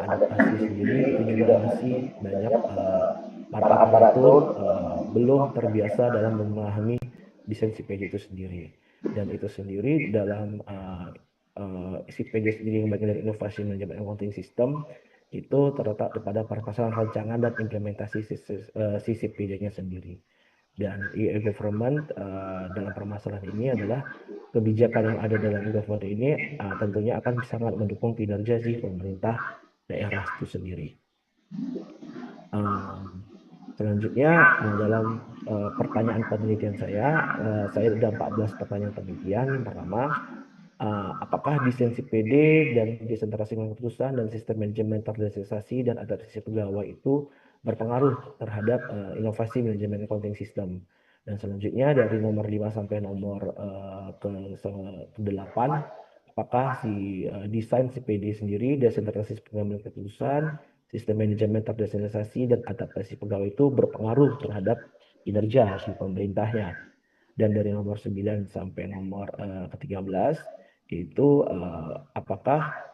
adaptasi sendiri itu juga masih banyak para aparatur belum terbiasa dalam memahami desain CPD itu sendiri. Dan itu sendiri dalam CPD sendiri yang bagian dari inovasi manajemen accounting system itu terletak pada permasalahan rancangan dan implementasi CCPD-nya sendiri. Dan e-government dalam permasalahan ini adalah kebijakan yang ada dalam e-government ini tentunya akan sangat mendukung kinerja si pemerintah daerah itu sendiri. Selanjutnya dalam pertanyaan penelitian saya ada 14 pertanyaan penelitian. Yang pertama, apakah desain CPD dan desentralisasi keputusan dan sistem manajemen terdesentralisasi dan adaptasi pegawai itu berpengaruh terhadap inovasi manajemen accounting system. Dan selanjutnya dari nomor 5 sampai nomor ke-8, apakah si desain CPD sendiri, desentralisasi pengambilan keputusan, sistem manajemen terdesentralisasi dan adaptasi pegawai itu berpengaruh terhadap kinerja si pemerintahnya. Dan dari nomor 9 sampai nomor ke-13 itu apakah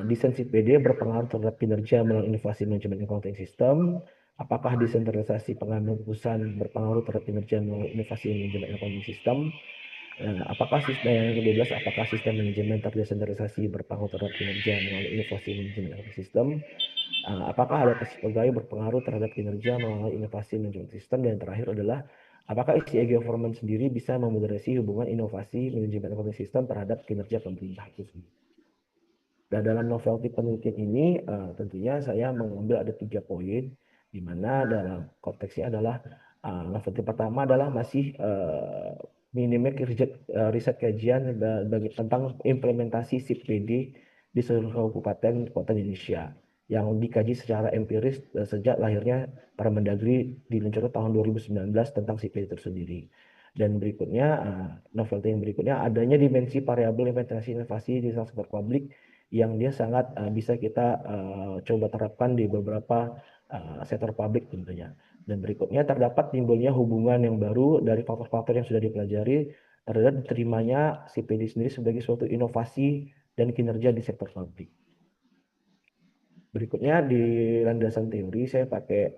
desain CPD berpengaruh terhadap kinerja melalui inovasi manajemen accounting system, apakah desentralisasi pengambilan keputusan berpengaruh terhadap kinerja melalui inovasi manajemen accounting system, apakah sistem yang ke-12 apakah sistem manajemen terdesentralisasi berpengaruh terhadap kinerja melalui inovasi manajemen accounting system, apakah adaptasi pegawai berpengaruh terhadap kinerja melalui inovasi manajemen sistem, dan yang terakhir adalah apakah isi e-government sendiri bisa memoderasi hubungan inovasi manajemen accounting system terhadap kinerja pemerintah itu sendiri. Dan dalam novelty penelitian ini tentunya saya mengambil ada 3 poin, di mana dalam konteksnya adalah novelty pertama adalah masih minimnya riset kajian tentang implementasi CPD di seluruh kabupaten kota Indonesia yang dikaji secara empiris sejak lahirnya Permendagri diluncurkan tahun 2019 tentang CPD itu sendiri. Dan berikutnya, novelty yang berikutnya adanya dimensi variabel implementasi inovasi di sektor publik yang dia sangat bisa kita coba terapkan di beberapa sektor publik tentunya. Dan berikutnya terdapat timbulnya hubungan yang baru dari faktor-faktor yang sudah dipelajari terhadap diterimanya CPD sendiri sebagai suatu inovasi dan kinerja di sektor publik. Berikutnya di landasan teori saya pakai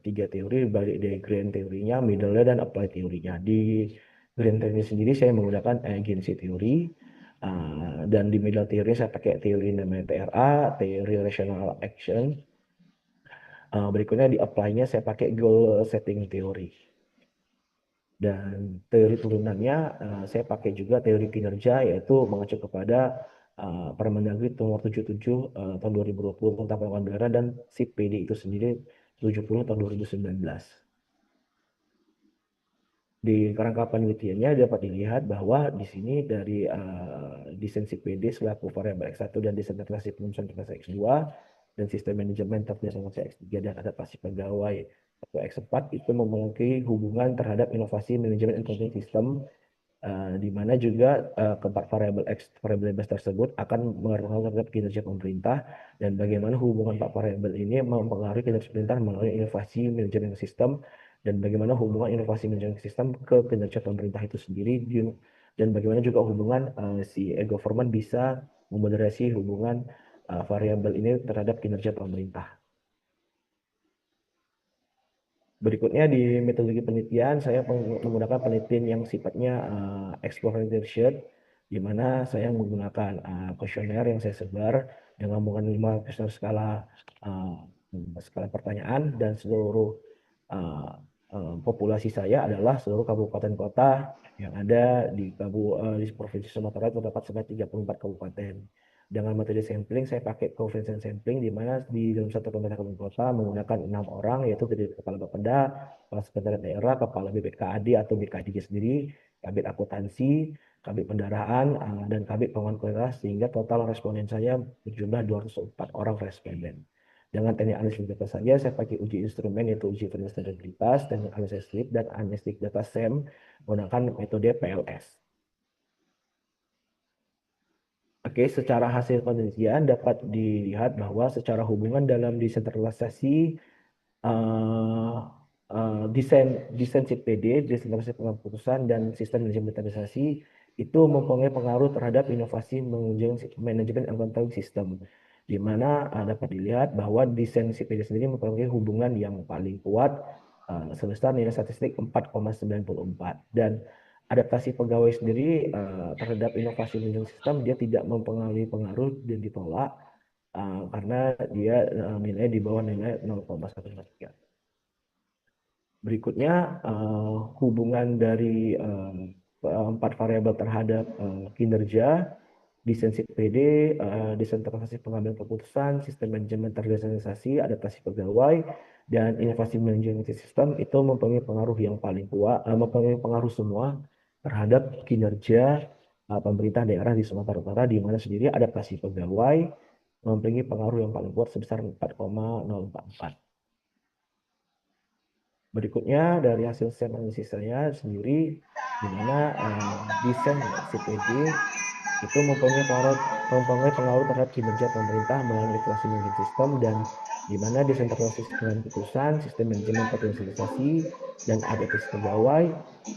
3 teori, baik dari grand teorinya, middle dan applied teorinya. Di grand teori sendiri saya menggunakan agency teori, dan di middle teori saya pakai teori namanya TRA, teori rational action. Berikutnya di apply-nya saya pakai goal setting teori. Dan teori turunannya saya pakai juga teori kinerja, yaitu mengacu kepada Permendagri nomor 77 tahun 2020 tentang penganggaran dan CPD itu sendiri 70 tahun 2019. Di kerangka penelitiannya dapat dilihat bahwa di sini dari desain CPD selaku variabel X1 dan desentralisasi pengurusan X2 dan sistem manajemen terdesentralisasi X3 dan adaptasi pegawai atau X4 itu memiliki hubungan terhadap inovasi manajemen accounting system, di mana juga keempat variabel X variabel bebas tersebut akan berpengaruh terhadap kinerja pemerintah, dan bagaimana hubungan empat variabel ini mempengaruhi kinerja pemerintah melalui inovasi manajemen sistem, dan bagaimana hubungan inovasi manajemen sistem ke kinerja pemerintah itu sendiri, dan bagaimana juga hubungan si e-government bisa memoderasi hubungan variabel ini terhadap kinerja pemerintah. Berikutnya di metodologi penelitian saya menggunakan penelitian yang sifatnya exploratory research, di mana saya menggunakan kuesioner yang saya sebar dengan menggunakan 5 kuesioner skala pertanyaan, dan seluruh populasi saya adalah seluruh kabupaten kota yang ada di Provinsi Sumatera terdapat sebanyak 34 kabupaten. Dengan metode sampling saya pakai coefficient sampling, di mana di dalam satu kabupaten kota menggunakan 6 orang, yaitu dari kepala Bapeda, kepala sekretariat daerah, kepala BPKAD atau BKD sendiri, kabit akuntansi, kabit pendarahan, dan kabit pengelolaan kualitas, sehingga total responden saya berjumlah 204 orang responden. Dengan teknik analisis data saja saya pakai uji instrumen, yaitu uji verifikasi integritas dan analisis strip dan analisis data SEM menggunakan metode PLS. Oke, secara hasil penelitian dapat dilihat bahwa secara hubungan dalam desentralisasi desain CPD, desentralisasi pengambilan keputusan dan sistem manajemen standarisasi itu mempunyai pengaruh terhadap inovasi manajemen accounting system. di mana dapat dilihat bahwa desain CPD sendiri mempunyai hubungan yang paling kuat sebesar nilai statistik 4,94, dan adaptasi pegawai sendiri terhadap inovasi manajemen sistem dia tidak mempengaruhi pengaruh dan ditolak karena dia nilai di bawah nilai 0,153. Berikutnya hubungan dari empat variabel terhadap kinerja, desain CPD, desentralisasi pengambilan keputusan, sistem manajemen terdesentralisasi, adaptasi pegawai, dan inovasi manajemen sistem itu mempunyai pengaruh yang paling kuat, mempunyai pengaruh semua terhadap kinerja pemerintah daerah di Sumatera Utara, di mana sendiri adaptasi pegawai mempunyai pengaruh yang paling kuat sebesar 4,044. Berikutnya dari hasil SEM analisis saya sendiri, di mana desain CPD itu mempunyai pengaruh terhadap kinerja pemerintah melalui regulasi manajemen sistem, dan di mana desentralisasi pengambilan keputusan, sistem manajemen terdesentralisasi, dan adaptasi pegawai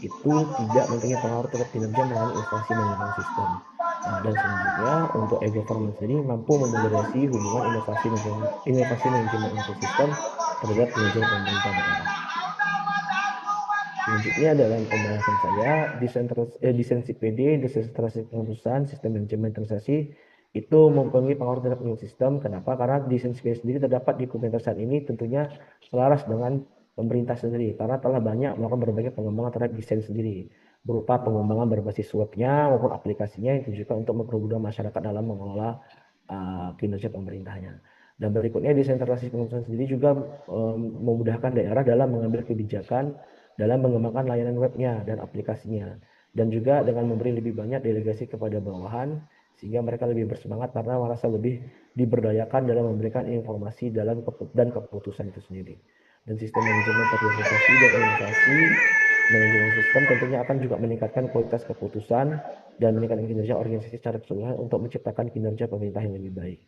itu tidak mempunyai pengaruh terhadap kinerja melalui inovasi manajemen sistem. Dan selanjutnya untuk e-government sendiri mampu memoderasi hubungan inovasi manajemen sistem terhadap kinerja pemerintah daerah. Selanjutnya dalam pembahasan saya, desain CPD, desentralisasi pengurusan, sistem manajemen transaksi, itu mempunyai pengaruh terhadap imun sistem. Kenapa? Karena desain CPD sendiri terdapat di pemerintahan ini tentunya selaras dengan pemerintah sendiri, karena telah banyak melakukan berbagai pengembangan terhadap desain sendiri, berupa pengembangan berbasis webnya maupun aplikasinya yang ditujukan untuk mempermudah masyarakat dalam mengelola kinerja pemerintahnya. Dan berikutnya, desentralisasi pengurusan sendiri juga memudahkan daerah dalam mengambil kebijakan dalam mengembangkan layanan webnya dan aplikasinya, dan juga dengan memberi lebih banyak delegasi kepada bawahan sehingga mereka lebih bersemangat karena merasa lebih diberdayakan dalam memberikan informasi dan keputusan itu sendiri. Dan sistem manajemen terdesentralisasi dan inovasi manajemen sistem tentunya akan juga meningkatkan kualitas keputusan dan meningkatkan kinerja organisasi secara keseluruhan untuk menciptakan kinerja pemerintah yang lebih baik.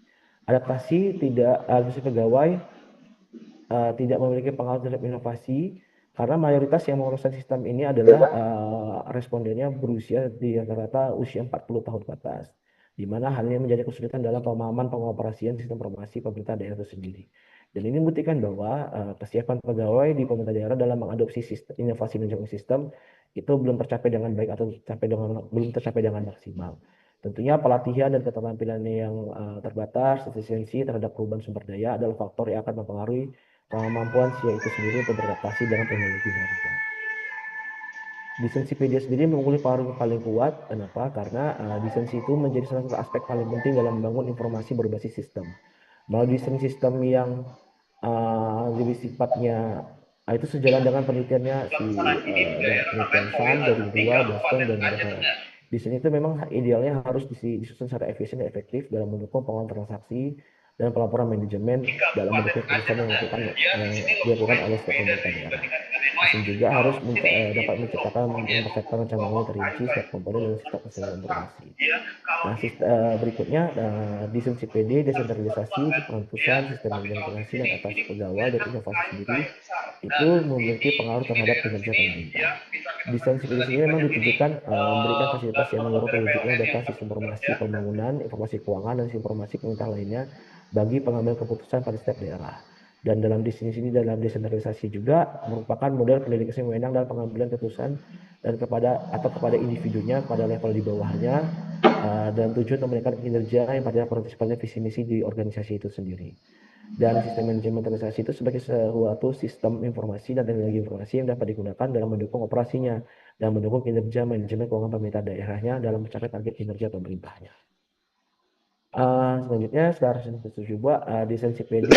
Adaptasi pegawai tidak memiliki pengaruh terhadap inovasi karena mayoritas yang menguruskan sistem ini adalah respondennya berusia di rata-rata usia 40 tahun ke atas, di mana hal ini menjadi kesulitan dalam pemahaman pengoperasian sistem informasi pemerintah daerah itu sendiri. Dan ini membuktikan bahwa kesiapan pegawai di pemerintah daerah dalam mengadopsi inovasi manajemen sistem itu belum tercapai dengan baik atau belum tercapai dengan maksimal. Tentunya pelatihan dan keterampilan yang terbatas, efisiensi terhadap perubahan sumber daya adalah faktor yang akan mempengaruhi kemampuan SIA itu sendiri untuk beradaptasi dengan teknologi baru. Desain CPD sendiri memiliki pengaruh paling kuat. Kenapa? Karena desain itu menjadi salah satu aspek paling penting dalam membangun informasi berbasis sistem. Melalui desain sistem yang lebih sifatnya itu sejalan dengan penelitiannya dengan penelitian Sun, 2002, Boston, dan Red Hat. Desain itu memang idealnya harus disusun secara efisien dan efektif dalam mendukung pengelolaan transaksi dan pelaporan manajemen dalam mendukung keputusan yang dilakukan oleh setiap pemerintah daerah. Mesin juga harus dapat menciptakan mempersiapkan rancangan terinci setiap komponen dan sistem kesehatan informasi. Nah, berikutnya desain CPD, desentralisasi, pengurusan, sistem manajemen informasi, dan atas pegawai dan inovasi sendiri itu memiliki pengaruh terhadap kinerja pemerintah. Desain CPD sendiri memang ditujukan memberikan fasilitas yang mendorong terwujudnya data sistem informasi pembangunan, informasi keuangan, dan informasi pemerintah lainnya bagi pengambil keputusan pada setiap daerah. Dan dalam desain dalam desentralisasi juga merupakan model delegasi wewenang dalam pengambilan keputusan dan kepada individunya pada level di bawahnya, dan tujuan untuk meningkatkan kinerja yang pada partisipasi visi misi di organisasi itu sendiri. Dan sistem manajemen transaksi itu sebagai suatu sistem informasi dan teknologi informasi yang dapat digunakan dalam mendukung operasinya dan mendukung kinerja manajemen keuangan pemerintah daerahnya dalam mencapai target kinerja pemerintahnya. Selanjutnya, secara setuju bahwa desain CPD,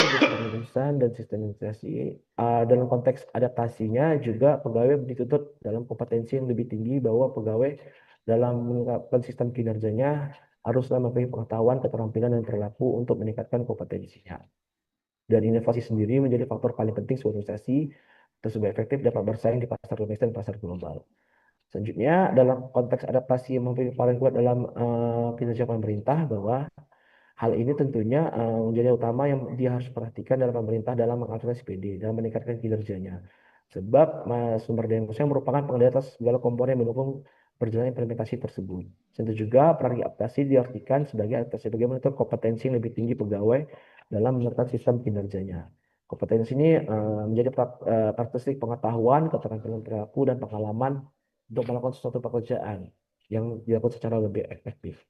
desain dan sistematisasi dalam konteks adaptasinya juga pegawai dituntut dalam kompetensi yang lebih tinggi, bahwa pegawai dalam meningkatkan sistem kinerjanya haruslah memiliki pengetahuan, keterampilan, dan perilaku untuk meningkatkan kompetensinya. Dan inovasi sendiri menjadi faktor paling penting suatu organisasi tersebut efektif dapat bersaing di pasar domestik dan pasar global. Selanjutnya, dalam konteks adaptasi yang paling kuat dalam kinerja pemerintah, bahwa hal ini tentunya menjadi utama yang dia harus perhatikan dalam pemerintah dalam mengakses SPD, dalam meningkatkan kinerjanya. Sebab sumber daya manusia merupakan pengendali atas segala komponen yang mendukung berjalan implementasi tersebut. Tentu juga peran adaptasi diartikan sebagai adaptasi bagaimana kompetensi yang lebih tinggi pegawai dalam menerapkan sistem kinerjanya. Kompetensi ini menjadi karakteristik pengetahuan, keterampilan perilaku, dan pengalaman untuk melakukan suatu pekerjaan yang dilakukan secara lebih efektif.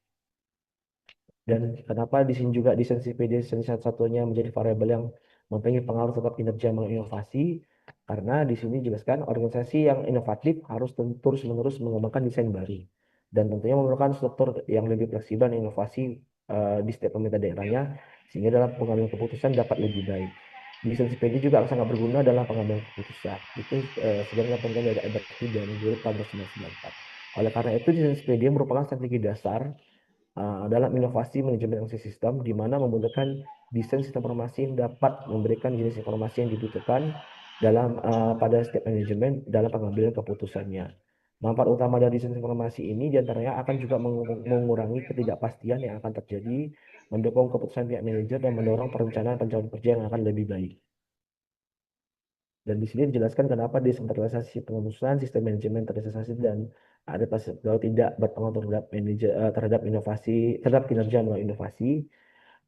Dan kenapa di sini juga desain CPD satu-satunya menjadi variabel yang mempengaruhi pengaruh terhadap kinerja menginovasi, karena di sini dijelaskan organisasi yang inovatif harus terus-menerus mengembangkan desain baru dan tentunya memerlukan struktur yang lebih fleksibel dan inovasi di setiap pemerintah daerahnya sehingga dalam pengambilan keputusan dapat lebih baik. Desain CPD juga sangat berguna dalam pengambilan keputusan. Itu sebenarnya penting dari Albert dan Guru tahun 1994. Oleh karena itu, desain CPD merupakan strategi dasar dalam inovasi manajemen informasi sistem, di mana memudahkan desain sistem informasi yang dapat memberikan jenis informasi yang dibutuhkan pada setiap manajemen dalam pengambilan keputusannya. Manfaat utama dari desain informasi ini diantaranya akan juga mengurangi ketidakpastian yang akan terjadi, mendukung keputusan pihak manajer, dan mendorong perencanaan pencapaian kerja yang akan lebih baik. Dan di sini dijelaskan kenapa desentralisasi pengurusan sistem manajemen terdesentralisasi dan adaptasi kalau tidak berpengaruh terhadap inovasi, terhadap kinerja melalui inovasi.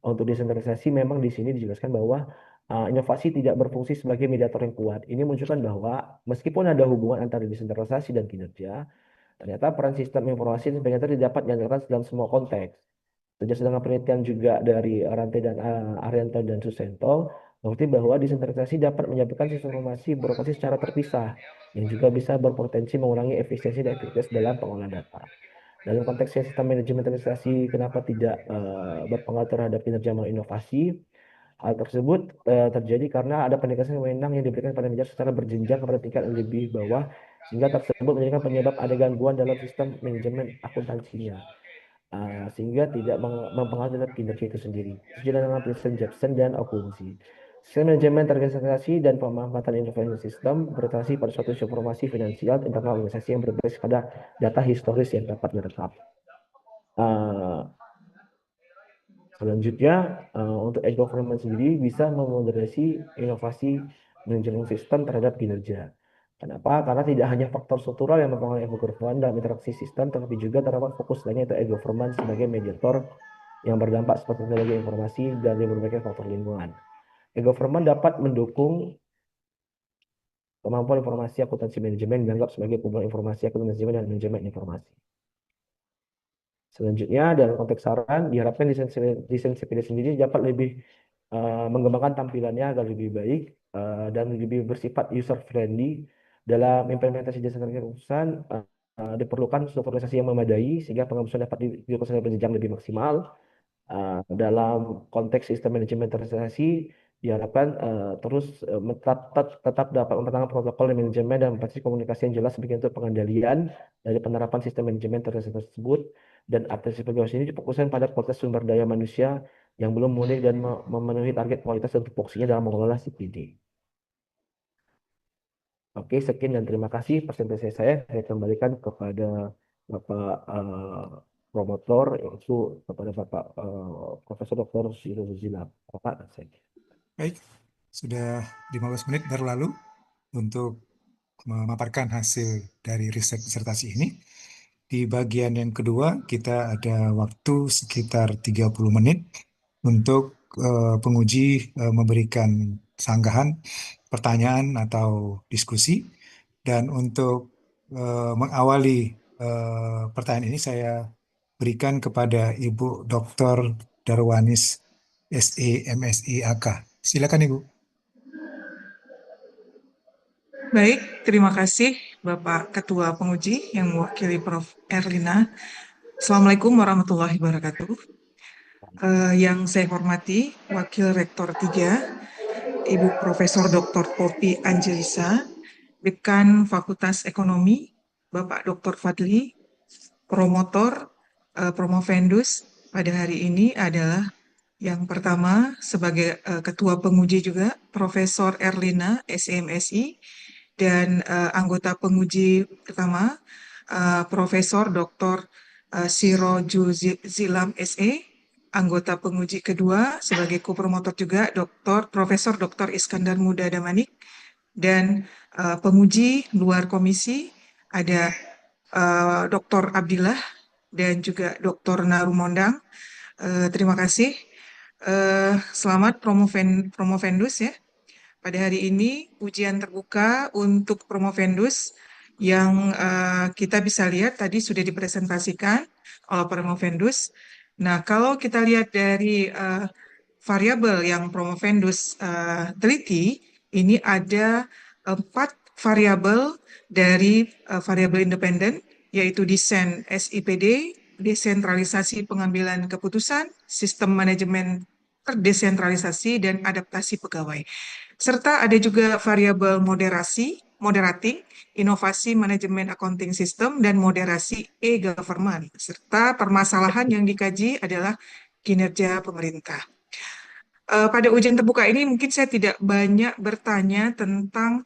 Untuk desentralisasi memang di sini dijelaskan bahwa inovasi tidak berfungsi sebagai mediator yang kuat. Ini menunjukkan bahwa meskipun ada hubungan antara desentralisasi dan kinerja, ternyata peran sistem informasi dan penyelenggaraan tidak dapat diandalkan dalam semua konteks. Berdasarkan penelitian juga dari Rantai dan Arianto dan Susento, bukti bahwa desentralisasi dapat menyebabkan sistem informasi beroperasi secara terpisah, yang juga bisa berpotensi mengurangi efisiensi dan efektivitas dalam pengolahan data. Dalam konteks sistem manajemen investasi, kenapa tidak berpengaruh terhadap kinerja inovasi? Hal tersebut terjadi karena ada penegasan wewenang yang diberikan pada manajer secara berjenjang kepada tingkat yang lebih bawah, sehingga tersebut menjadikan penyebab ada gangguan dalam sistem manajemen akuntansinya, sehingga tidak mempengaruhi terhadap kinerja itu sendiri. Sejalan dengan prinsip Jepson dan Okunzi. Sistem manajemen terorganisasi dan pemanfaatan informasi sistem berorientasi pada suatu informasi finansial internal organisasi yang berbasis pada data historis yang dapat direkam. Selanjutnya, untuk e-government sendiri bisa memoderasi inovasi manajemen sistem terhadap kinerja. Kenapa? Karena tidak hanya faktor struktural yang mempengaruhi e-government dalam interaksi sistem, tetapi juga terdapat fokus lainnya yaitu e-government sebagai mediator yang berdampak seperti teknologi informasi dan berbagai faktor lingkungan. E-government dapat mendukung kemampuan informasi akuntansi manajemen dianggap sebagai kumpulan informasi akuntansi manajemen dan manajemen informasi. Selanjutnya, dalam konteks saran, diharapkan desain CPD sendiri dapat lebih mengembangkan tampilannya agar lebih baik dan lebih bersifat user friendly. Dalam implementasi desain keputusan diperlukan strukturisasi yang memadai sehingga pengawasan dapat dilakukan secara berjenjang lebih maksimal. Dalam konteks sistem manajemen transaksi diharapkan terus tetap dapat mempertahankan protokol manajemen dan membatasi komunikasi yang jelas sebagai untuk pengendalian dari penerapan sistem manajemen transaksi tersebut, dan adaptasi pegawai ini difokuskan pada kualitas sumber daya manusia yang belum mulai dan memenuhi target kualitas untuk fungsinya dalam mengelola CPD. Oke, sekian dan terima kasih presentasi saya kembalikan kepada Bapak promotor, yaitu kepada Bapak Profesor Dr. Siro Zilap. Bapak, saya. Baik, sudah 15 menit berlalu untuk memaparkan hasil dari riset disertasi ini. Di bagian yang kedua, kita ada waktu sekitar 30 menit untuk penguji memberikan sanggahan, pertanyaan atau diskusi. Dan untuk mengawali pertanyaan ini, saya berikan kepada Ibu Dr. Darwanis SE MSI AK. Silakan Ibu. Baik, terima kasih Bapak Ketua Penguji yang mewakili Prof. Erlina. Assalamualaikum warahmatullahi wabarakatuh. Yang saya hormati Wakil Rektor 3, Ibu Profesor Dr. Poppy Angelisa, Dekan Fakultas Ekonomi, Bapak Dr. Fadli, promotor Promovendus pada hari ini adalah yang pertama sebagai Ketua Penguji juga Profesor Erlina SMSI, dan anggota penguji pertama Profesor Dr. Siro Zilam SE, anggota penguji kedua sebagai kopromotor juga Profesor Dr. Iskandar Muda Damanik, dan penguji luar komisi ada Dr. Abdillah dan juga Dr. Narumondang. Terima kasih. Selamat Promovendus ya. Pada hari ini ujian terbuka untuk Promovendus yang kita bisa lihat tadi sudah dipresentasikan oleh Promovendus. Nah, kalau kita lihat dari variabel yang Promovendus teliti, ini ada 4 variabel dari variabel independen, yaitu desain SIPD, desentralisasi pengambilan keputusan, sistem manajemen terdesentralisasi, dan adaptasi pegawai. Serta ada juga variabel moderating, inovasi manajemen accounting system, dan moderasi e-government. Serta permasalahan yang dikaji adalah kinerja pemerintah. Pada ujian terbuka ini mungkin saya tidak banyak bertanya tentang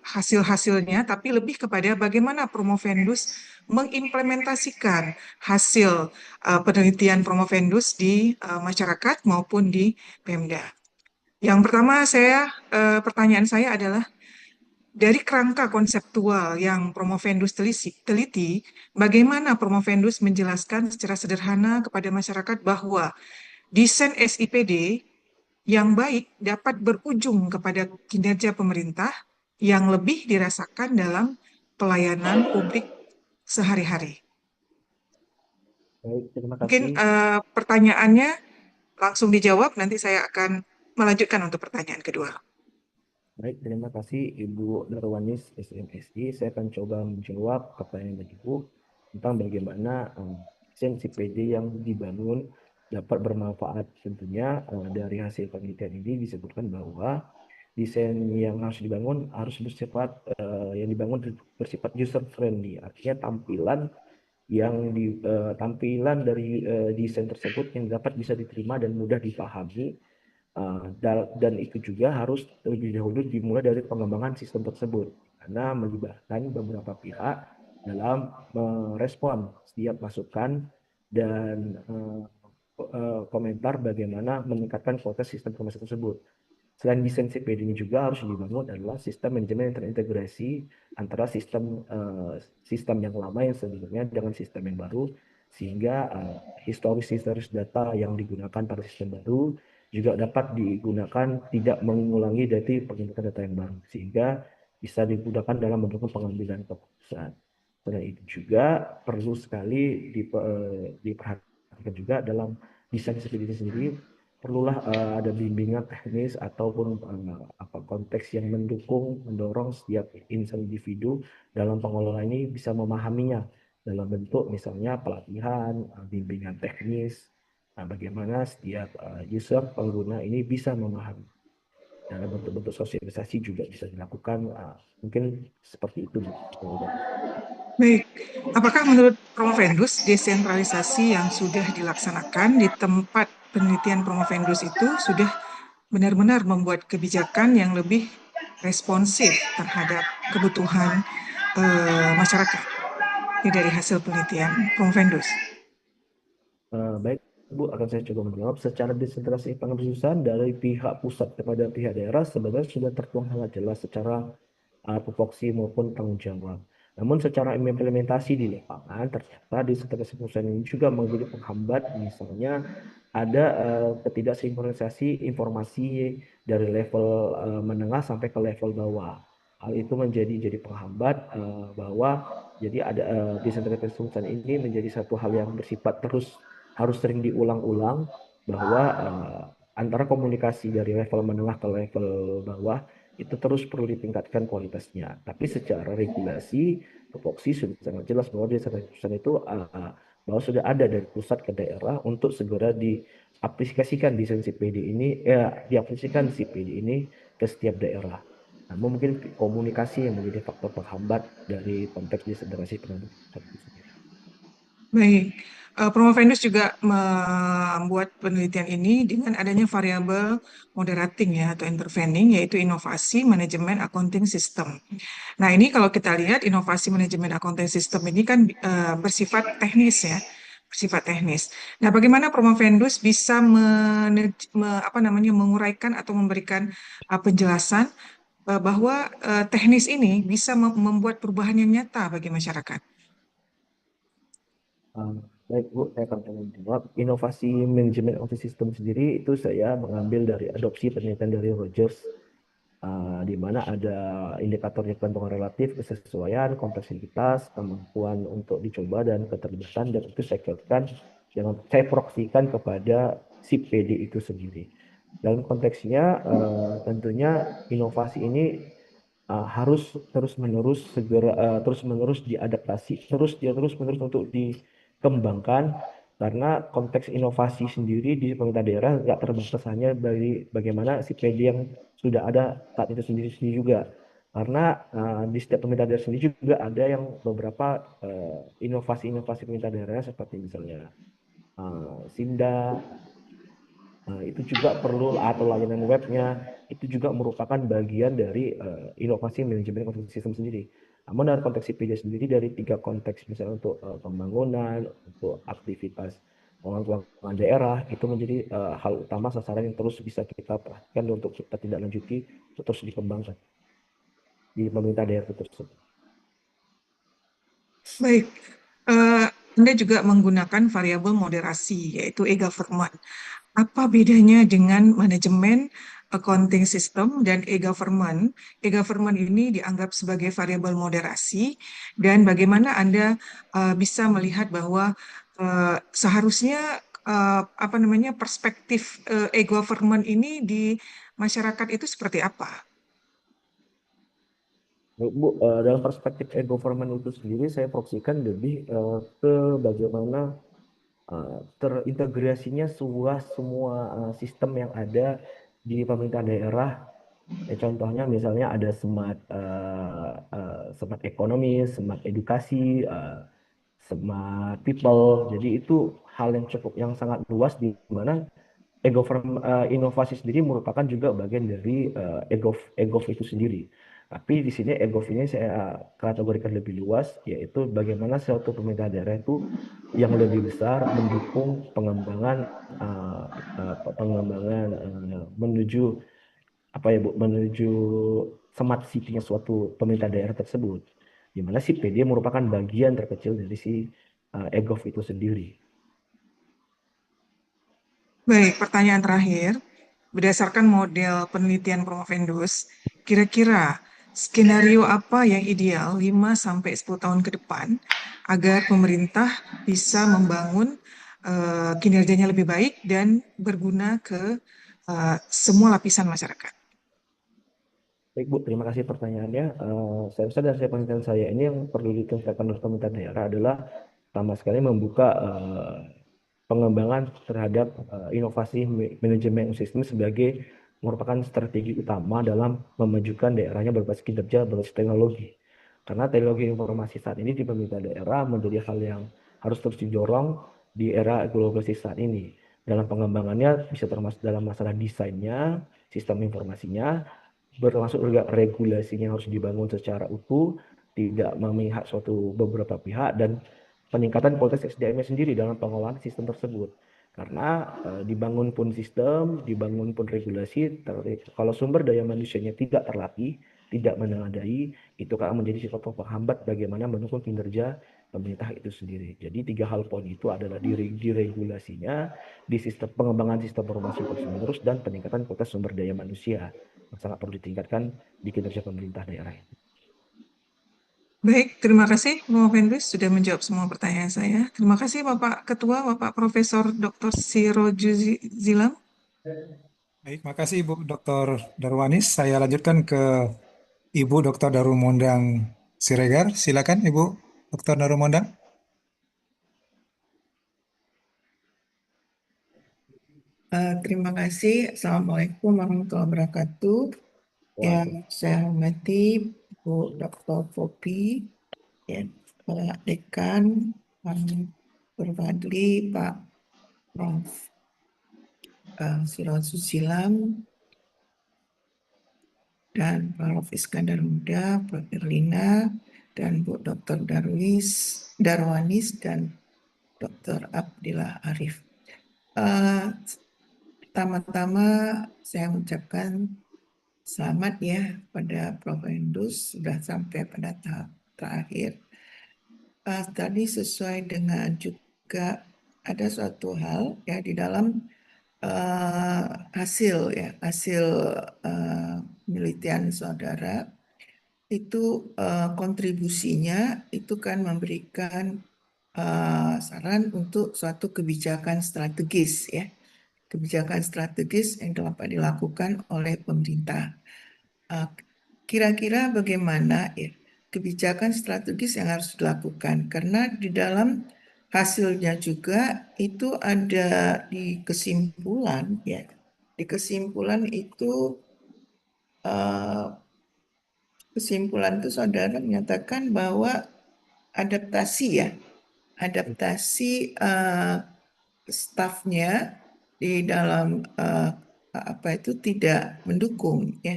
hasil-hasilnya, tapi lebih kepada bagaimana Promovendus mengimplementasikan hasil penelitian Promovendus di masyarakat maupun di Pemda. Yang pertama pertanyaan saya adalah dari kerangka konseptual yang Promovendus teliti, bagaimana Promovendus menjelaskan secara sederhana kepada masyarakat bahwa desain SIPD yang baik dapat berujung kepada kinerja pemerintah yang lebih dirasakan dalam pelayanan publik sehari-hari. Baik, terima Mungkin kasih. pertanyaannya langsung dijawab, nanti saya akan melanjutkan untuk pertanyaan kedua. Baik, terima kasih Ibu Darwanis SMSI. Saya akan coba menjawab pertanyaan Ibu tentang bagaimana desain CPD yang dibangun dapat bermanfaat. Tentunya dari hasil penelitian ini disebutkan bahwa desain yang harus dibangun harus bersifat user friendly. Artinya tampilan dari desain tersebut yang dapat bisa diterima dan mudah dipahami. Dan itu juga harus terlebih dahulu dimulai dari pengembangan sistem tersebut karena melibatkan beberapa pihak dalam merespon setiap masukan dan komentar bagaimana meningkatkan kualitas sistem informasi tersebut. Selain desain CPD ini juga harus dibangun adalah sistem manajemen yang terintegrasi antara sistem yang lama yang sebelumnya dengan sistem yang baru, sehingga historis data yang digunakan pada sistem baru juga dapat digunakan tidak mengulangi dari penginputan data yang baru, sehingga bisa digunakan dalam mendukung pengambilan keputusan. Selain itu juga perlu sekali diperhatikan juga dalam desain CPD ini sendiri perlulah ada bimbingan teknis ataupun konteks yang mendorong setiap insan individu dalam pengelolaan ini bisa memahaminya dalam bentuk misalnya pelatihan, bimbingan teknis, bagaimana setiap user pengguna ini bisa memahami. Dalam bentuk-bentuk sosialisasi juga bisa dilakukan, mungkin seperti itu. Baik, apakah menurut Promovendus desentralisasi yang sudah dilaksanakan di tempat penelitian Promovendus itu sudah benar-benar membuat kebijakan yang lebih responsif terhadap kebutuhan masyarakat? Ini dari hasil penelitian Promovendus. Baik, Bu, akan saya coba menjawab. Secara desentralisasi pengambilan dari pihak pusat kepada pihak daerah sebenarnya sudah tertuang sangat jelas secara tupoksi maupun tanggung jawab. Namun secara implementasi di lapangan ternyata desentralisasi pengurusan ini juga menjadi penghambat, misalnya ada ketidaksinkronisasi informasi dari level menengah sampai ke level bawah. Hal itu jadi penghambat bahwa jadi ada desentralisasi pengurusan ini menjadi satu hal yang bersifat harus sering diulang-ulang bahwa antara komunikasi dari level menengah ke level bawah itu terus perlu ditingkatkan kualitasnya. Tapi secara regulasi, tupoksi sudah sangat jelas bahwa desentralisasi itu bahwa sudah ada dari pusat ke daerah untuk segera diaplikasikan desain CPD ini, diaplikasikan CPD ini ke setiap daerah. Namun mungkin komunikasi yang menjadi faktor penghambat dari konteks desentralisasi pendidikan itu sendiri. Baik, Promovendus juga membuat penelitian ini dengan adanya variabel moderating ya atau intervening, yaitu inovasi manajemen accounting system. Nah, ini kalau kita lihat inovasi manajemen accounting system ini kan bersifat teknis ya, bersifat teknis. Nah, bagaimana Promovendus bisa menguraikan atau memberikan penjelasan bahwa teknis ini bisa membuat perubahan yang nyata bagi masyarakat? Uh, Baik Bu, saya akan menjawab. Inovasi manajemen of the system sendiri itu saya mengambil dari adopsi penelitian dari Rogers, di mana ada indikator keuntungan relatif, kesesuaian, kompleksitas, kemampuan untuk dicoba, dan keterlibatan, dan itu saya kaitkan dengan saya proksikan kepada si PD itu sendiri. Dalam konteksnya, tentunya inovasi ini harus terus menerus diadaptasi, terus menerus untuk dikembangkan, karena konteks inovasi sendiri di pemerintah daerah nggak terbatas hanya dari bagaimana si PD yang sudah ada saat itu sendiri juga, karena di setiap pemerintah daerah sendiri juga ada yang beberapa inovasi-inovasi pemerintah daerah seperti misalnya Sinda. Itu juga perlu, atau layanan webnya itu juga merupakan bagian dari inovasi manajemen informasi sistem sendiri. Namun dari konteks IPJ sendiri, dari tiga konteks misalnya untuk pembangunan, untuk aktivitas pengelolaan daerah, itu menjadi hal utama sasaran yang terus bisa kita perhatikan untuk kita tidak lanjuti, untuk terus dikembangkan di pemerintah daerah tersebut. Baik, Anda juga menggunakan variabel moderasi, yaitu e-government. Apa bedanya dengan manajemen accounting system dan e-government? E-government ini dianggap sebagai variabel moderasi, dan bagaimana Anda bisa melihat bahwa seharusnya apa namanya perspektif e-government ini di masyarakat itu seperti apa? Bu, dalam perspektif e-government itu sendiri, saya proksikan lebih ke bagaimana terintegrasinya semua sistem yang ada di pemerintah daerah. Contohnya misalnya ada smart ekonomi, smart edukasi, smart people. Jadi itu hal yang sangat luas, di mana inovasi sendiri merupakan juga bagian dari EGOV itu sendiri. Tapi di sini EGOV ini saya kategorikan lebih luas, yaitu bagaimana suatu pemerintah daerah itu yang lebih besar mendukung pengembangan uh, menuju apa ya Bu, menuju smart city-nya suatu pemerintah daerah tersebut, di mana si PD merupakan bagian terkecil dari si EGOV itu sendiri. Baik, pertanyaan terakhir. Berdasarkan model penelitian Promovendus, kira-kira skenario apa yang ideal 5 sampai 10 tahun ke depan agar pemerintah bisa membangun kinerjanya lebih baik dan berguna ke semua lapisan masyarakat? Baik Bu, terima kasih pertanyaannya. Saya rasa dari penelitian saya ini yang perlu ditingkatkan oleh pemerintah daerah adalah pertama sekali membuka pengembangan terhadap inovasi manajemen sistem sebagai merupakan strategi utama dalam memajukan daerahnya berbasis kinerja berbasis teknologi. Karena teknologi informasi saat ini di pemerintah daerah menjadi hal yang harus terus didorong di era globalisasi saat ini. Dalam pengembangannya bisa termasuk dalam masalah desainnya, sistem informasinya, bermasuk juga regulasinya harus dibangun secara utuh, tidak memihak suatu beberapa pihak, dan peningkatan kualitas SDM-nya sendiri dalam pengelolaan sistem tersebut. Karena dibangun pun sistem, dibangun pun regulasi, kalau sumber daya manusianya tidak terlatih, tidak memadai, itu akan menjadi suatu penghambat bagaimana mendukung kinerja pemerintah itu sendiri. Jadi tiga hal poin itu adalah di regulasinya, di sistem pengembangan sistem informasi terus menerus, dan peningkatan kualitas sumber daya manusia yang sangat perlu ditingkatkan di kinerja pemerintah daerah. Baik, terima kasih Bapak Fendus sudah menjawab semua pertanyaan saya. Terima kasih Bapak Ketua, Bapak Profesor Dr. Zilam. Baik, makasih Ibu Dr. Darwanis. Saya lanjutkan ke Ibu Dr. Darumondang Siregar. Silakan Ibu Dr. Darumondang. Terima kasih. Assalamualaikum warahmatullahi wabarakatuh. Yang saya hormati Bu Dr. Popi, ya, Pak Dekan, Pak Berfadli, Pak Prof. Sirojul Silam, dan Prof. Iskandar Muda, Prof. Erlina, dan Bu Dr. Darwanis, dan Dr. Abdillah Arif. Pertama-tama saya mengucapkan Selamat ya pada Prof. Endus sudah sampai pada tahap terakhir. Tadi sesuai dengan juga ada suatu hal ya di dalam hasil penelitian saudara itu kontribusinya itu kan memberikan saran untuk suatu kebijakan strategis ya, kebijakan strategis yang dapat dilakukan oleh pemerintah. Kira-kira bagaimana ya kebijakan strategis yang harus dilakukan? Karena di dalam hasilnya juga itu ada di kesimpulan ya. Di kesimpulan itu kesimpulan itu saudara menyatakan bahwa adaptasi stafnya di dalam apa itu tidak mendukung ya,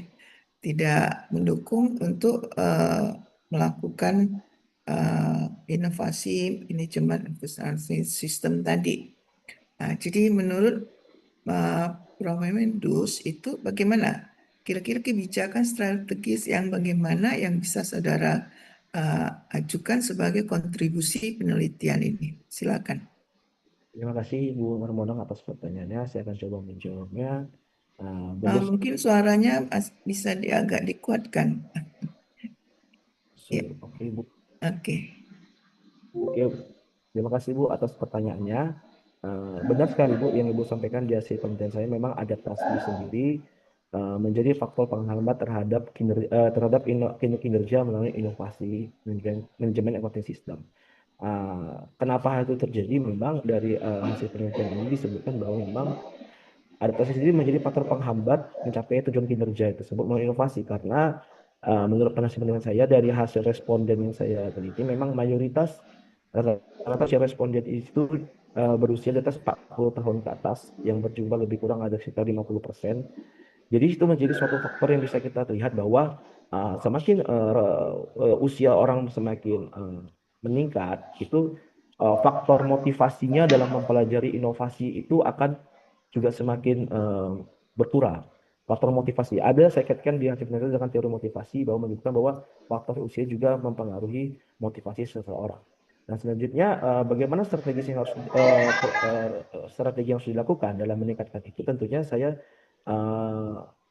tidak mendukung untuk melakukan inovasi manajemen investasi sistem tadi. Nah, jadi menurut Prof. Mendus itu bagaimana? Kira-kira kebijakan strategis yang bagaimana yang bisa saudara ajukan sebagai kontribusi penelitian ini? Silakan. Terima kasih Bu Marmonang atas pertanyaannya. Saya akan coba menjawabnya. Benar, Mungkin suaranya bisa agak dikuatkan. Ya, oke Bu. oke. Oke, terima kasih Bu atas pertanyaannya. Benar sekali Bu yang Ibu sampaikan di hasil penelitian saya, memang adaptasi sendiri menjadi faktor penghambat terhadap kinerja melalui inovasi manajemen ekonomi sistem. Kenapa hal itu terjadi? Memang dari hasil penelitian ini disebutkan bahwa memang adaptasi sendiri menjadi faktor penghambat mencapai tujuan kinerja tersebut melalui inovasi, karena menurut penelitian saya dari hasil responden yang saya teliti, memang mayoritas rata-rata responden itu berusia di atas 40 tahun ke atas, yang berjumlah lebih kurang ada sekitar 50%. Jadi itu menjadi suatu faktor yang bisa kita lihat bahwa semakin usia orang semakin meningkat, itu faktor motivasinya dalam mempelajari inovasi itu akan juga semakin berkurang. Faktor motivasi ada, saya kaitkan di hasil penelitian dengan teori motivasi, bahwa menunjukkan bahwa faktor usia juga mempengaruhi motivasi seseorang. Nah, selanjutnya bagaimana strategi yang harus dilakukan dalam meningkatkan itu? Tentunya saya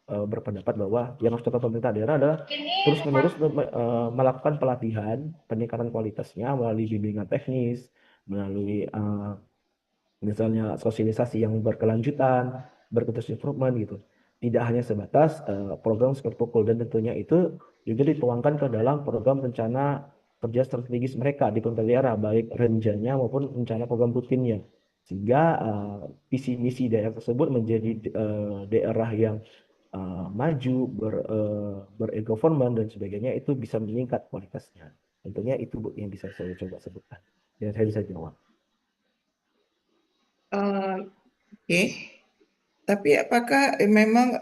berpendapat bahwa yang harus dilakukan pemerintah daerah adalah terus-menerus melakukan pelatihan, peningkatan kualitasnya melalui bimbingan teknis, melalui misalnya sosialisasi yang berkelanjutan, berkelanjutan improvement gitu. Tidak hanya sebatas program Skotpokul, dan tentunya itu juga dituangkan ke dalam program rencana kerja strategis mereka di pemerintah daerah, baik renjanya maupun rencana program rutinnya. Sehingga visi misi daerah tersebut menjadi daerah yang maju, ber-e-government dan sebagainya, itu bisa meningkat kualitasnya. Tentunya itu Bu yang bisa saya coba sebutkan. Dan saya bisa jawab. Oke. Tapi apakah memang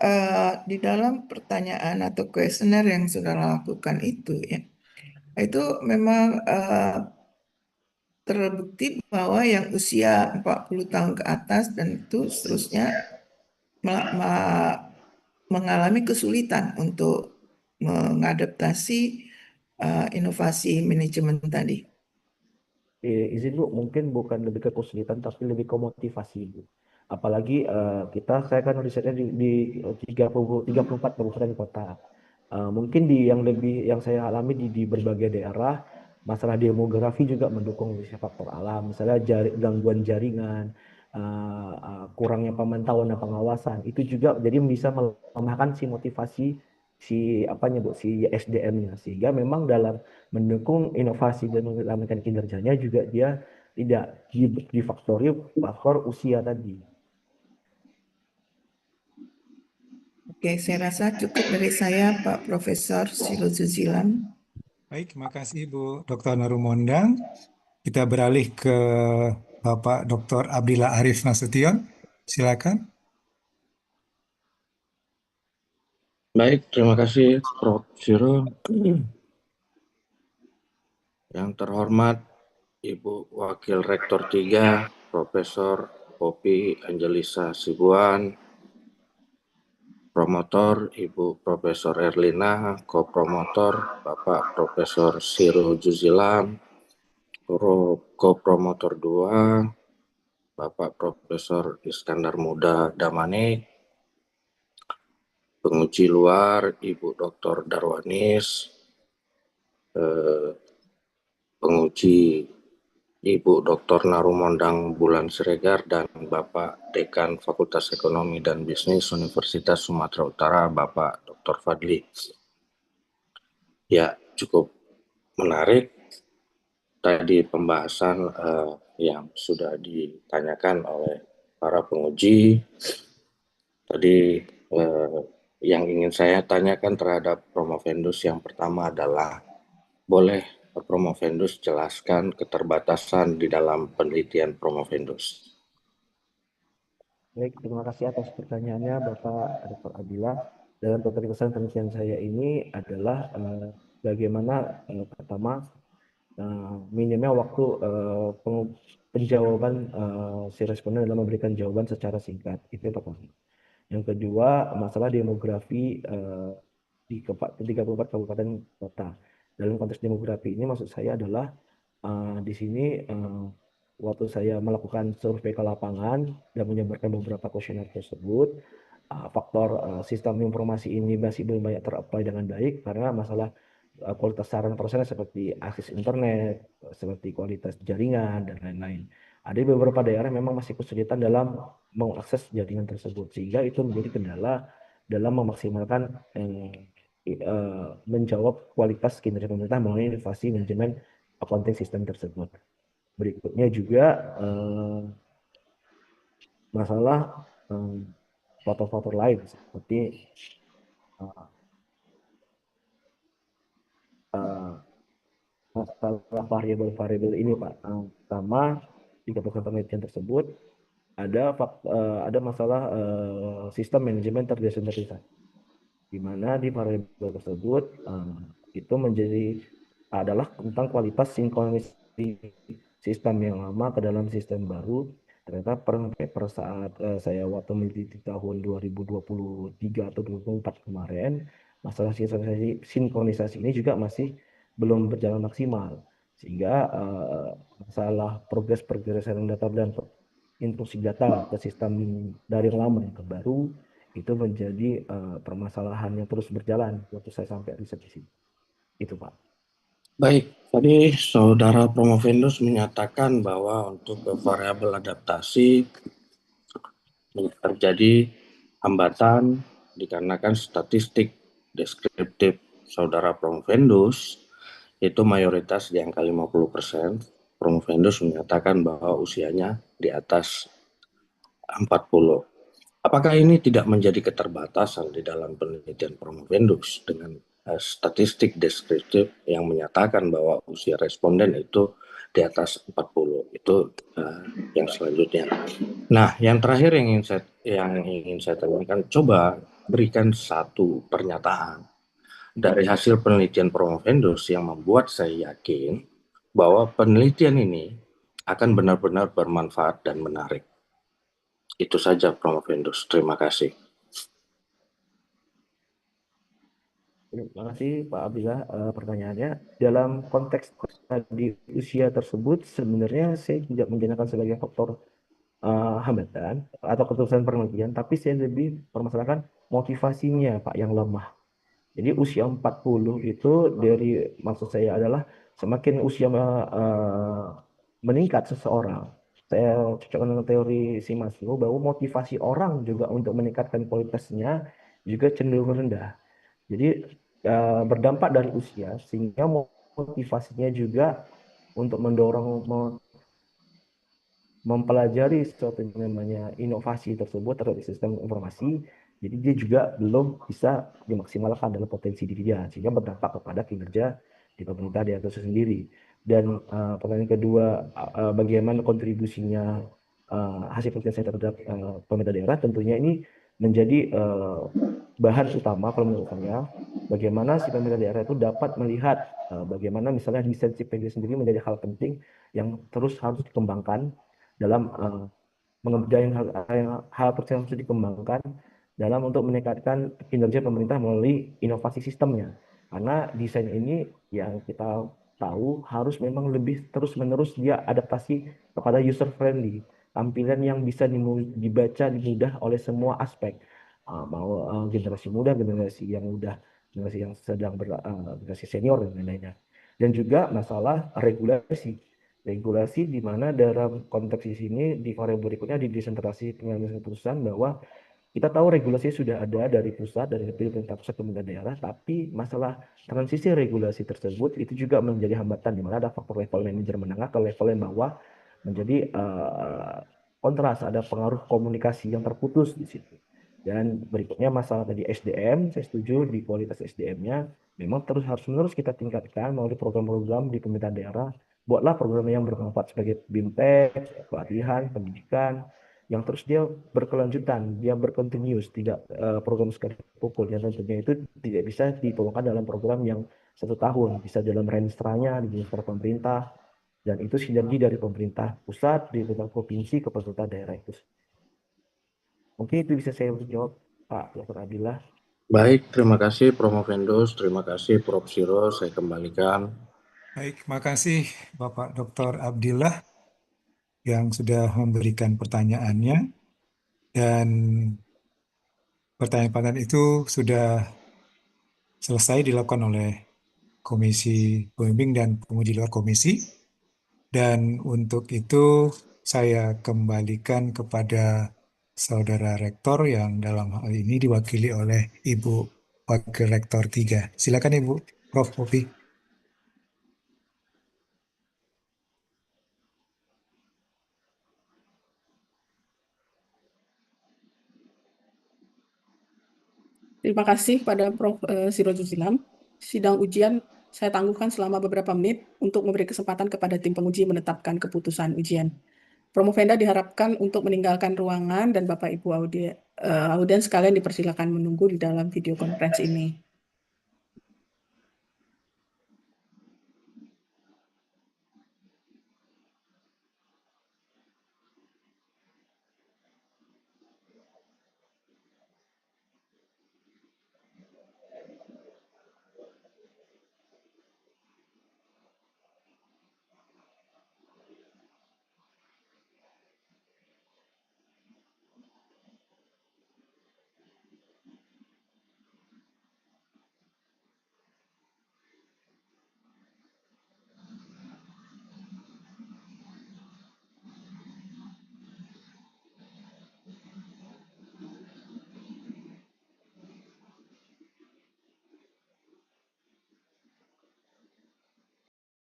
di dalam pertanyaan atau kuesioner yang sudah lakukan itu ya, itu memang terbukti bahwa yang usia 40 tahun ke atas dan itu seterusnya mengalami kesulitan untuk mengadaptasi inovasi manajemen tadi. Izin Bu, mungkin bukan lebih ke kesulitan tapi lebih ke motivasi Bu. Apalagi saya kan risetnya di 34 kabupaten kota. Mungkin yang saya alami di berbagai daerah, masalah demografi juga mendukung faktor alam, misalnya gangguan jaringan, kurangnya pemantauan dan pengawasan, itu juga jadi bisa melemahkan si motivasi si SDM-nya, sehingga memang dalam mendukung inovasi dan mengamankan kinerjanya juga dia tidak difaktori faktor usia tadi. Oke, saya rasa cukup dari saya, Pak Profesor Silozuzilam. Baik, terima kasih Bu Dr. Narumondang. Kita beralih ke Bapak Dr. Abdillah Arif Nasution. Silakan. Baik, terima kasih Prof. Siro. Yang terhormat Ibu Wakil Rektor 3, Profesor Poppy Angelisa Sibuan, promotor Ibu Profesor Erlina, kopromotor Bapak Profesor Siro Juzilam, kopromotor 2 Bapak Profesor Iskandar Muda Damanik, penguji luar Ibu Dr. Darwanis, penguji Ibu Dr. Narumondang Bulan Siregar, dan Bapak Dekan Fakultas Ekonomi dan Bisnis Universitas Sumatera Utara, Bapak Dr. Fadli. Ya, cukup menarik tadi pembahasan yang sudah ditanyakan oleh para penguji. Tadi yang ingin saya tanyakan terhadap Promovendus yang pertama adalah, boleh Promovendus jelaskan keterbatasan di dalam penelitian Promovendus? Baik, terima kasih atas pertanyaannya Bapak Dr. Abdillah. Dalam keterbatasan penelitian saya ini adalah bagaimana pertama minimnya waktu penjawaban si responden dalam memberikan jawaban secara singkat. Itu yang pertama. Yang kedua, masalah demografi di 34 kabupaten kota. Dalam konteks demografi ini maksud saya adalah di sini waktu saya melakukan survei ke lapangan dan menyebarkan beberapa kuesioner tersebut, faktor sistem informasi ini masih belum banyak ter-apply dengan baik karena masalah kualitas sarana prasarana seperti akses internet, seperti kualitas jaringan, dan lain-lain. Ada beberapa daerah memang masih kesulitan dalam mengakses jaringan tersebut, sehingga itu menjadi kendala dalam memaksimalkan menjawab kualitas kinerja pemerintah melalui inovasi manajemen accounting sistem tersebut. Berikutnya juga masalah faktor-faktor lain seperti masalah variabel-variabel ini, Pak. Pertama, di keputusan penelitian tersebut ada masalah sistem manajemen terdesentralisasi, di mana di variabel tersebut itu adalah tentang kualitas sinkronisasi sistem yang lama ke dalam sistem baru. Ternyata per saat saya waktu meneliti tahun 2023 atau 2024 kemarin, masalah sinkronisasi ini juga masih belum berjalan maksimal, sehingga masalah progresan data dan intrusi data ke sistem dari lama yang ke baru itu menjadi permasalahan yang terus berjalan waktu saya sampai riset di sini. Itu, Pak. Baik, tadi Saudara Promovendus menyatakan bahwa untuk variabel adaptasi terjadi hambatan dikarenakan statistik deskriptif Saudara Promovendus itu mayoritas di angka 50%. Promovendus menyatakan bahwa usianya di atas 40. Apakah ini tidak menjadi keterbatasan di dalam penelitian Promovendus dengan statistik deskriptif yang menyatakan bahwa usia responden itu di atas 40? Itu yang selanjutnya. Nah, yang terakhir yang ingin saya tanyakan, coba berikan satu pernyataan dari hasil penelitian Promovendus yang membuat saya yakin bahwa penelitian ini akan benar-benar bermanfaat dan menarik. Itu saja Promovendus. Terima kasih. Terima kasih Pak Abdillah pertanyaannya. Dalam konteks di usia tersebut sebenarnya saya tidak menjadikan sebagai faktor hambatan atau keterusan penelitian, tapi saya lebih permasalahkan motivasinya Pak yang lemah. Jadi usia 40 itu maksud saya adalah semakin usia meningkat seseorang. Saya cocokkan dengan teori si Maslow bahwa motivasi orang juga untuk meningkatkan kualitasnya juga cenderung rendah. Jadi berdampak dari usia sehingga motivasinya juga untuk mendorong mempelajari sesuatu yang namanya inovasi tersebut terhadap sistem informasi, jadi dia juga belum bisa dimaksimalkan dalam potensi diri dia, sehingga berdampak kepada kinerja di pemerintah daerah itu sendiri. Dan pertanyaan kedua, bagaimana kontribusinya hasil penelitian saya terhadap pemerintah daerah? Tentunya ini menjadi bahan utama kalau menurut saya, bagaimana si pemerintah daerah itu dapat melihat bagaimana misalnya desain CPD sendiri menjadi hal penting yang terus harus dikembangkan dalam mengerjakan hal tersebut, harus dikembangkan dalam untuk meningkatkan kinerja pemerintah melalui inovasi sistemnya. Karena desain ini yang kita tahu harus memang lebih terus-menerus dia adaptasi kepada user friendly, tampilan yang bisa dibaca mudah oleh semua aspek. Mau generasi muda, generasi yang udah, generasi yang sedang generasi senior dan lain-lainnya. Dan juga masalah regulasi. Regulasi di mana dalam konteks di sini di variabel berikutnya di desentralisasi pengambilan keputusan bahwa kita tahu regulasi sudah ada dari pusat, dari pemerintah pusat ke pemerintah daerah, tapi masalah transisi regulasi tersebut itu juga menjadi hambatan di mana ada faktor level manajer menengah ke level yang bawah menjadi kontras, ada pengaruh komunikasi yang terputus di situ. Dan berikutnya masalah tadi SDM, saya setuju di kualitas SDM-nya memang harus menerus kita tingkatkan melalui program-program di pemerintah daerah. Buatlah program yang bermanfaat sebagai BIMTEK, pelatihan, pendidikan, yang terus dia berkelanjutan, dia berkontinuous, tidak program sekali pukul. Yang tentunya itu tidak bisa dituangkan dalam program yang 1 tahun, bisa dalam renstra-nya di pemerintah, dan itu sinergi dari pemerintah pusat, di pemerintah provinsi ke pemerintah daerah itu. Mungkin itu bisa saya jawab, Pak Dr. Abdillah. Baik, terima kasih Prof. Movendus, terima kasih Prof. Siro, saya kembalikan. Baik, makasih Bapak Dr. Abdillah yang sudah memberikan pertanyaannya, dan pertanyaan-pertanyaan itu sudah selesai dilakukan oleh Komisi Pembimbing dan penguji luar komisi. Dan untuk itu saya kembalikan kepada Saudara Rektor yang dalam hal ini diwakili oleh Ibu Wakil Rektor 3. Silakan Ibu, Prof. Popi. Terima kasih pada Prof. Sirojul Silam. Sidang ujian saya tangguhkan selama beberapa menit untuk memberi kesempatan kepada tim penguji menetapkan keputusan ujian. Promovenda diharapkan untuk meninggalkan ruangan dan Bapak Ibu audien sekalian dipersilakan menunggu di dalam video conference ini.